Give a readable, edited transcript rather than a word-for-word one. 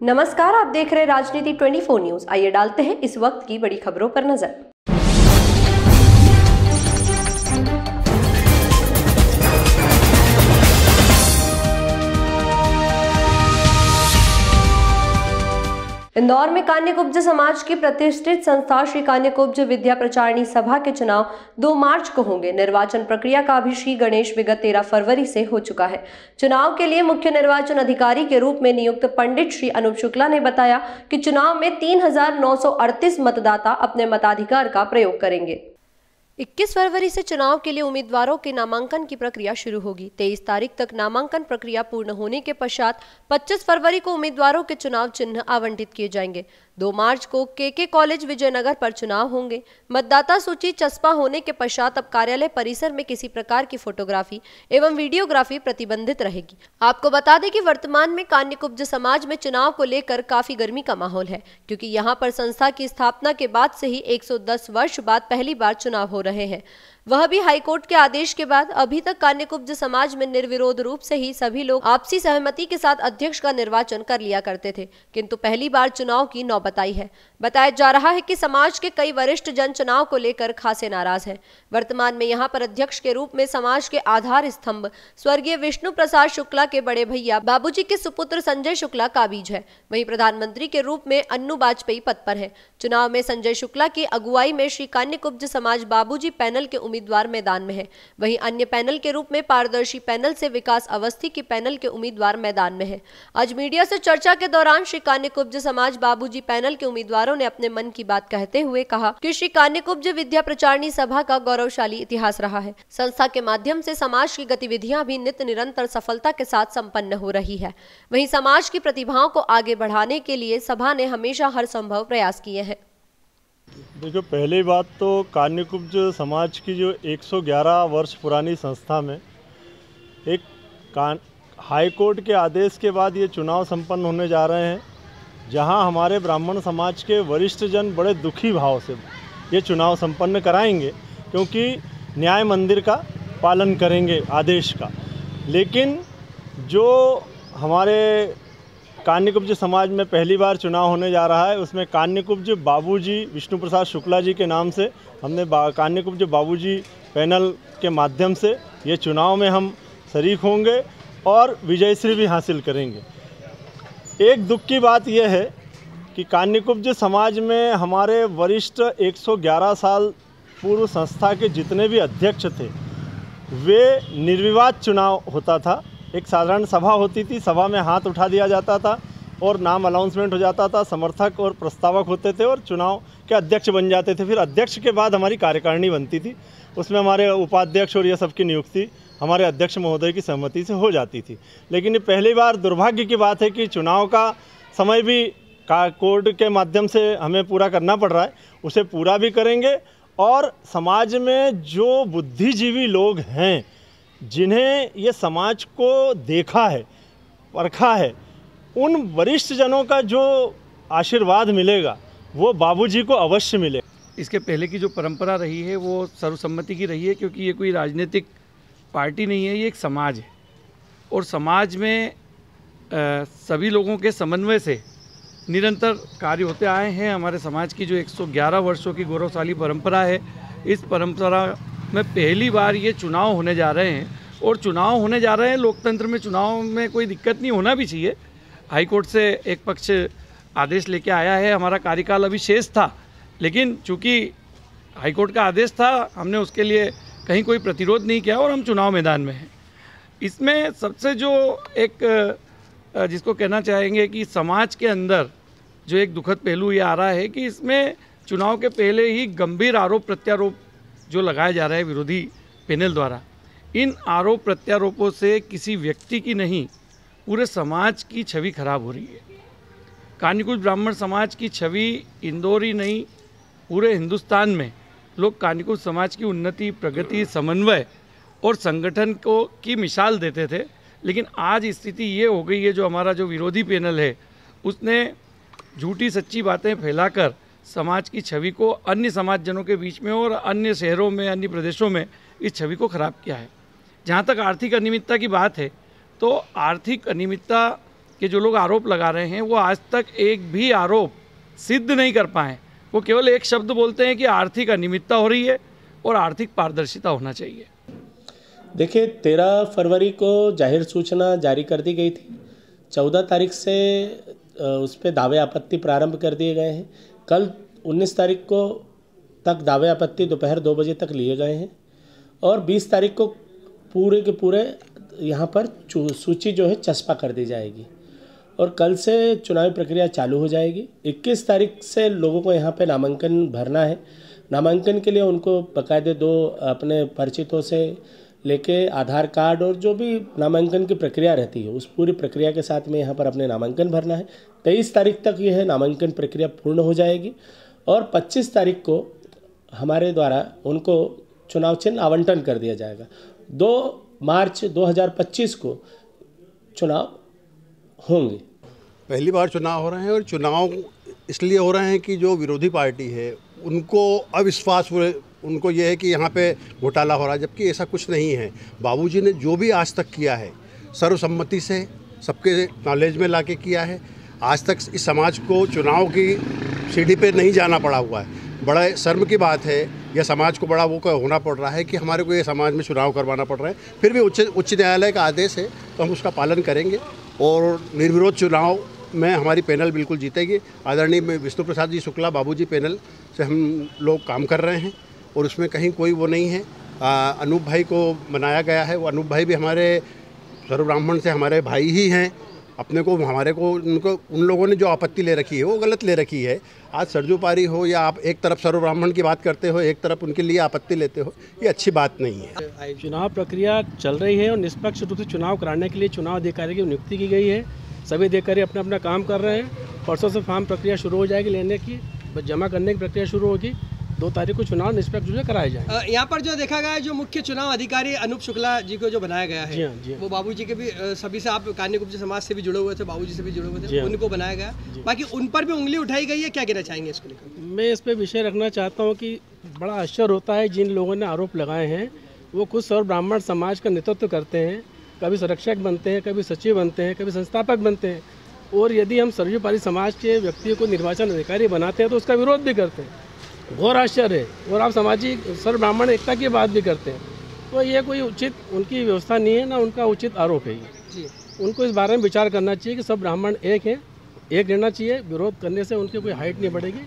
नमस्कार, आप देख रहे हैं राजनीति 24 न्यूज। आइए डालते हैं इस वक्त की बड़ी खबरों पर नजर। इंदौर में कान्यकुब्ज समाज की प्रतिष्ठित संस्था श्री कान्यकुब्ज विद्या प्रचारिणी सभा के चुनाव 2 मार्च को होंगे। निर्वाचन प्रक्रिया का भी श्री गणेश विगत 13 फरवरी से हो चुका है। चुनाव के लिए मुख्य निर्वाचन अधिकारी के रूप में नियुक्त पंडित श्री अनूप शुक्ला ने बताया कि चुनाव में 3938 मतदाता अपने मताधिकार का प्रयोग करेंगे। 21 फरवरी से चुनाव के लिए उम्मीदवारों के नामांकन की प्रक्रिया शुरू होगी। 23 तारीख तक नामांकन प्रक्रिया पूर्ण होने के पश्चात 25 फरवरी को उम्मीदवारों के चुनाव चिन्ह आवंटित किए जाएंगे। 2 मार्च को के कॉलेज विजयनगर पर चुनाव होंगे। मतदाता सूची चस्पा होने के पश्चात अब कार्यालय परिसर में किसी प्रकार की फोटोग्राफी एवं वीडियोग्राफी प्रतिबंधित रहेगी। आपको बता दें कि वर्तमान में कान्यकुब्ज समाज में चुनाव को लेकर काफी गर्मी का माहौल है, क्योंकि यहाँ पर संस्था की स्थापना के बाद से ही 110 वर्ष बाद पहली बार चुनाव हो रहे हैं, वह भी हाईकोर्ट के आदेश के बाद। अभी तक कान्यकुब्ज समाज में निर्विरोध रूप से ही सभी लोग आपसी सहमति के साथ अध्यक्ष का निर्वाचन कर लिया करते थे, किंतु पहली बार चुनाव की नौबत आई है। बताया जा रहा है कि समाज के कई वरिष्ठ जन चुनाव को लेकर खासे नाराज हैं। वर्तमान में यहां पर अध्यक्ष के रूप में समाज के आधार स्तंभ स्वर्गीय विष्णु प्रसाद शुक्ला के बड़े भैया बाबूजी के सुपुत्र संजय शुक्ला काबिज है। वहीं प्रधानमंत्री के रूप में अन्नू वाजपेयी पद पर है। चुनाव में संजय शुक्ला की अगुवाई में श्री कान्यकुब्ज समाज बाबूजी पैनल के उम्मीदवार मैदान में है। वहीं अन्य पैनल के रूप में पारदर्शी पैनल से विकास अवस्थी की पैनल के उम्मीदवार मैदान में है। आज मीडिया से चर्चा के दौरान श्री कान्यकुब्ज समाज बाबूजी पैनल के उम्मीदवारों ने अपने मन की बात कहते हुए कहा कि श्री कान्यकुब्ज विद्या प्रचारिणी सभा का गौरवशाली इतिहास रहा है। संस्था के माध्यम से समाज की गतिविधियां भी नित्य निरंतर सफलता के साथ संपन्न हो रही है। वहीं समाज की प्रतिभाओं को आगे बढ़ाने के लिए सभा ने हमेशा हर संभव प्रयास किए हैं। देखो, पहली बात तो कान्यकुब्ज समाज की जो 111 वर्ष पुरानी संस्था में एक हाई कोर्ट के आदेश के बाद ये चुनाव संपन्न होने जा रहे हैं, जहां हमारे ब्राह्मण समाज के वरिष्ठ जन बड़े दुखी भाव से ये चुनाव संपन्न कराएंगे, क्योंकि न्याय मंदिर का पालन करेंगे आदेश का। लेकिन जो हमारे कान्यकुब्ज समाज में पहली बार चुनाव होने जा रहा है, उसमें कान्यकुब्ज बाबूजी विष्णु प्रसाद शुक्ला जी के नाम से हमने कान्यकुब्ज बाबूजी पैनल के माध्यम से ये चुनाव में हम शरीक होंगे और विजयश्री भी हासिल करेंगे। एक दुख की बात यह है कि कान्यकुब्ज समाज में हमारे वरिष्ठ 111 साल पूर्व संस्था के जितने भी अध्यक्ष थे, वे निर्विवाद चुनाव होता था। एक साधारण सभा होती थी, सभा में हाथ उठा दिया जाता था और नाम अनाउंसमेंट हो जाता था, समर्थक और प्रस्तावक होते थे और चुनाव के अध्यक्ष बन जाते थे। फिर अध्यक्ष के बाद हमारी कार्यकारिणी बनती थी, उसमें हमारे उपाध्यक्ष और ये सबकी नियुक्ति हमारे अध्यक्ष महोदय की सहमति से हो जाती थी। लेकिन ये पहली बार दुर्भाग्य की बात है कि चुनाव का समय भी कोर्ट के माध्यम से हमें पूरा करना पड़ रहा है, उसे पूरा भी करेंगे। और समाज में जो बुद्धिजीवी लोग हैं, जिन्हें ये समाज को देखा है, परखा है, उन वरिष्ठ जनों का जो आशीर्वाद मिलेगा वो बाबूजी को अवश्य मिले। इसके पहले की जो परंपरा रही है वो सर्वसम्मति की रही है, क्योंकि ये कोई राजनीतिक पार्टी नहीं है, ये एक समाज है। और समाज में सभी लोगों के समन्वय से निरंतर कार्य होते आए हैं। हमारे समाज की जो 111 वर्षों की गौरवशाली परंपरा है, इस परंपरा में पहली बार ये चुनाव होने जा रहे हैं। और चुनाव होने जा रहे हैं, लोकतंत्र में चुनाव में कोई दिक्कत नहीं होना भी चाहिए। हाईकोर्ट से एक पक्ष आदेश लेके आया है, हमारा कार्यकाल अभी शेष था, लेकिन चूंकि हाईकोर्ट का आदेश था, हमने उसके लिए कहीं कोई प्रतिरोध नहीं किया और हम चुनाव मैदान में हैं। इसमें सबसे जो एक जिसको कहना चाहेंगे कि समाज के अंदर जो एक दुखद पहलू ये आ रहा है कि इसमें चुनाव के पहले ही गंभीर आरोप प्रत्यारोप जो लगाए जा रहे हैं विरोधी पैनल द्वारा, इन आरोप प्रत्यारोपों से किसी व्यक्ति की नहीं, पूरे समाज की छवि खराब हो रही है। कान्यकुब्ज ब्राह्मण समाज की छवि इंदौर ही नहीं, पूरे हिंदुस्तान में लोग कान्यकुब्ज समाज की उन्नति, प्रगति, समन्वय और संगठन को की मिसाल देते थे। लेकिन आज स्थिति ये हो गई है, जो हमारा जो विरोधी पैनल है उसने झूठी सच्ची बातें फैलाकर समाज की छवि को अन्य समाजजनों के बीच में और अन्य शहरों में, अन्य प्रदेशों में इस छवि को ख़राब किया है। जहाँ तक आर्थिक अनियमितता की बात है, तो आर्थिक अनियमितता कि जो लोग आरोप लगा रहे हैं वो आज तक एक भी आरोप सिद्ध नहीं कर पाए। वो केवल एक शब्द बोलते हैं कि आर्थिक अनियमितता हो रही है और आर्थिक पारदर्शिता होना चाहिए। देखिए, 13 फरवरी को जाहिर सूचना जारी कर दी गई थी। 14 तारीख से उस पर दावे आपत्ति प्रारंभ कर दिए गए हैं। कल 19 तारीख को तक दावे आपत्ति दोपहर 2 बजे तक लिए गए हैं और 20 तारीख को पूरे के पूरे यहाँ पर सूची जो है चस्पा कर दी जाएगी और कल से चुनावी प्रक्रिया चालू हो जाएगी। 21 तारीख से लोगों को यहाँ पे नामांकन भरना है। नामांकन के लिए उनको बाकायदे 2 अपने परिचितों से लेके आधार कार्ड और जो भी नामांकन की प्रक्रिया रहती है उस पूरी प्रक्रिया के साथ में यहाँ पर अपने नामांकन भरना है। 23 तारीख तक यह नामांकन प्रक्रिया पूर्ण हो जाएगी और 25 तारीख को हमारे द्वारा उनको चुनाव चिन्ह आवंटन कर दिया जाएगा। 2 मार्च 2025 को चुनाव होंगे। पहली बार चुनाव हो रहे हैं और चुनाव इसलिए हो रहे हैं कि जो विरोधी पार्टी है उनको अविश्वास हुए, उनको ये है कि यहाँ पे घोटाला हो रहा है, जबकि ऐसा कुछ नहीं है। बाबूजी ने जो भी आज तक किया है सर्वसम्मति से सबके नॉलेज में लाके किया है। आज तक इस समाज को चुनाव की सीढ़ी पे नहीं जाना पड़ा हुआ है। बड़ा शर्म की बात है, यह समाज को बड़ा वो होना पड़ रहा है कि हमारे को ये समाज में चुनाव करवाना पड़ रहा है। फिर भी उच्च न्यायालय का आदेश है तो हम उसका पालन करेंगे और निर्विरोध चुनाव में हमारी पैनल बिल्कुल जीतेगी। आदरणीय विष्णु प्रसाद जी शुक्ला बाबूजी पैनल से हम लोग काम कर रहे हैं और उसमें कहीं कोई वो नहीं है। अनूप भाई को बनाया गया है, वो अनूप भाई भी हमारे सर्व ब्राह्मण से हमारे भाई ही हैं। अपने को हमारे को उनको उन लोगों ने जो आपत्ति ले रखी है वो गलत ले रखी है। आज सरजू पारी हो या आप एक तरफ सर्व ब्राह्मण की बात करते हो, एक तरफ उनके लिए आपत्ति लेते हो, ये अच्छी बात नहीं है। चुनाव प्रक्रिया चल रही है और निष्पक्ष रूप से चुनाव कराने के लिए चुनाव अधिकारी की नियुक्ति की गई है। सभी अधिकारी अपना अपना काम कर रहे हैं। परसों से फॉर्म प्रक्रिया शुरू हो जाएगी, लेने की जमा करने की प्रक्रिया शुरू होगी। 2 तारीख को चुनाव निष्पक्ष रूप से कराया जाए। यहाँ पर जो देखा गया जो मुख्य चुनाव अधिकारी अनूप शुक्ला जी को जो बनाया गया है, जी वो बाबूजी के भी सभी से, आप कान्यकुब्ज समाज से भी जुड़े हुए थे, बाबूजी से भी जुड़े हुए थे, उनको बनाया गया। बाकी उन पर भी उंगली उठाई गई है, क्या कहना चाहेंगे इसको लेकर? मैं इस पर विषय रखना चाहता हूँ कि बड़ा आश्चर्य होता है, जिन लोगों ने आरोप लगाए हैं वो खुद सर्व ब्राह्मण समाज का नेतृत्व करते हैं, कभी संरक्षक बनते हैं, कभी सचिव बनते हैं, कभी संस्थापक बनते हैं। और यदि हम सर्वोपरि समाज के व्यक्तियों को निर्वाचन अधिकारी बनाते हैं तो उसका विरोध भी करते हैं। घोर आश्चर्य है। और आप सामाजिक सर्व ब्राह्मण एकता की बात भी करते हैं, तो ये कोई उचित उनकी व्यवस्था नहीं है, ना उनका उचित आरोप है ये। उनको इस बारे में विचार करना चाहिए कि सब ब्राह्मण एक हैं, एक रहना चाहिए। विरोध करने से उनकी कोई हाइट नहीं बढ़ेगी।